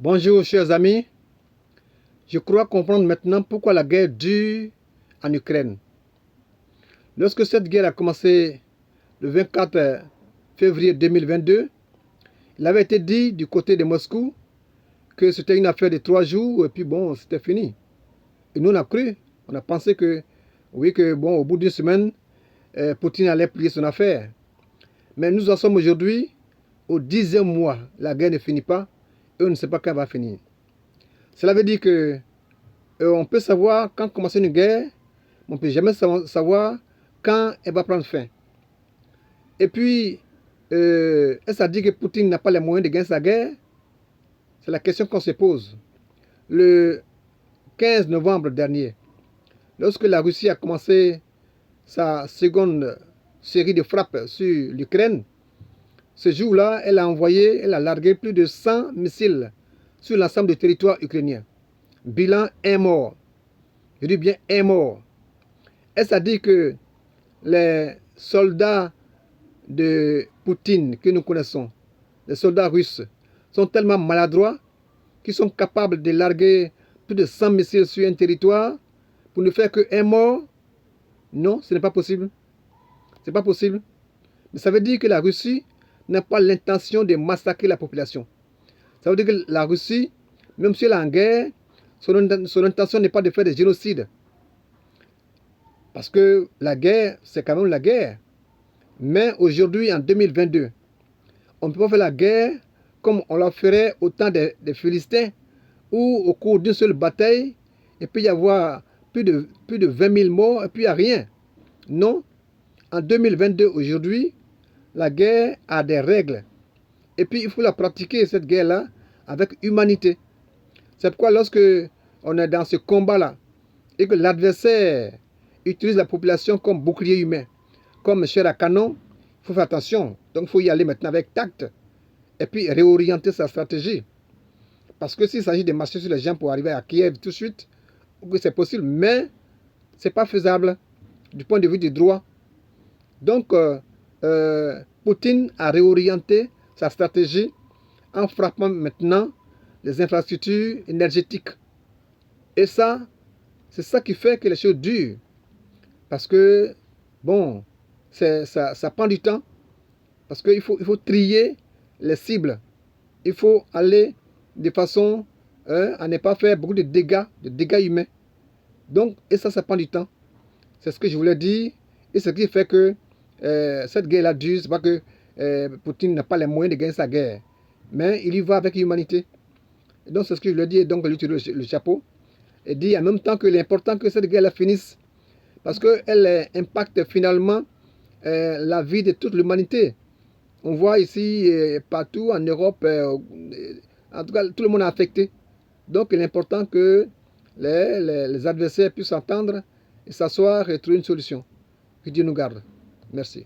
Bonjour chers amis, je crois comprendre maintenant pourquoi la guerre dure en Ukraine. Lorsque cette guerre a commencé le 24 février 2022, il avait été dit du côté de Moscou que c'était une affaire de 3 jours et puis bon, c'était fini. Et nous on a cru, on a pensé que oui, que bon, au bout d'une semaine, Poutine allait plier son affaire. Mais nous en sommes aujourd'hui au 10e mois, la guerre ne finit pas et on ne sait pas quand elle va finir. Cela veut dire que on peut savoir quand commencer une guerre, mais on ne peut jamais savoir quand elle va prendre fin. Et puis, est-ce à dire que Poutine n'a pas les moyens de gagner sa guerre? C'est la question qu'on se pose. Le 15 novembre dernier, lorsque la Russie a commencé sa seconde série de frappes sur l'Ukraine, ce jour-là, elle a largué plus de 100 missiles sur l'ensemble du territoire ukrainien. Bilan, un mort. Je dis bien un mort. Est-ce à dire que les soldats de Poutine que nous connaissons, les soldats russes, sont tellement maladroits qu'ils sont capables de larguer plus de 100 missiles sur un territoire pour ne faire qu'un mort? Non, ce n'est pas possible. Ce n'est pas possible. Mais ça veut dire que la Russie n'a pas l'intention de massacrer la population. Ça veut dire que la Russie, même si elle est en guerre, son intention n'est pas de faire des génocides. Parce que la guerre, c'est quand même la guerre. Mais aujourd'hui, en 2022, on ne peut pas faire la guerre comme on la ferait au temps des Philistins, où au cours d'une seule bataille, il peut y avoir plus de 20 000 morts et puis il n'y a rien. Non, en 2022, aujourd'hui, la guerre a des règles. Et puis il faut la pratiquer, cette guerre-là, avec humanité. C'est pourquoi lorsque on est dans ce combat-là, et que l'adversaire utilise la population comme bouclier humain, comme chair à canon, il faut faire attention. Donc il faut y aller maintenant avec tact et puis réorienter sa stratégie. Parce que s'il s'agit de marcher sur les gens pour arriver à Kiev tout de suite, c'est possible, mais ce n'est pas faisable du point de vue du droit. Donc, Poutine a réorienté sa stratégie en frappant maintenant les infrastructures énergétiques. Et ça, c'est ça qui fait que les choses durent. Parce que, bon, ça prend du temps. Parce qu'il faut trier les cibles. Il faut aller de façon à ne pas faire beaucoup de dégâts humains. Donc, et ça prend du temps. C'est ce que je voulais dire. Et ce qui fait que cette guerre-là dure, c'est pas que Poutine n'a pas les moyens de gagner sa guerre. Mais il y va avec humanité. Et donc, c'est ce que je voulais dire. Donc, il utilise le chapeau. Et dit en même temps que l'important que cette guerre-là finisse. Parce qu'elle impacte finalement la vie de toute l'humanité. On voit ici, partout en Europe, en tout cas, tout le monde est affecté. Donc, il est important que les adversaires puissent s'entendre et s'asseoir et trouver une solution. Que Dieu nous garde. Merci.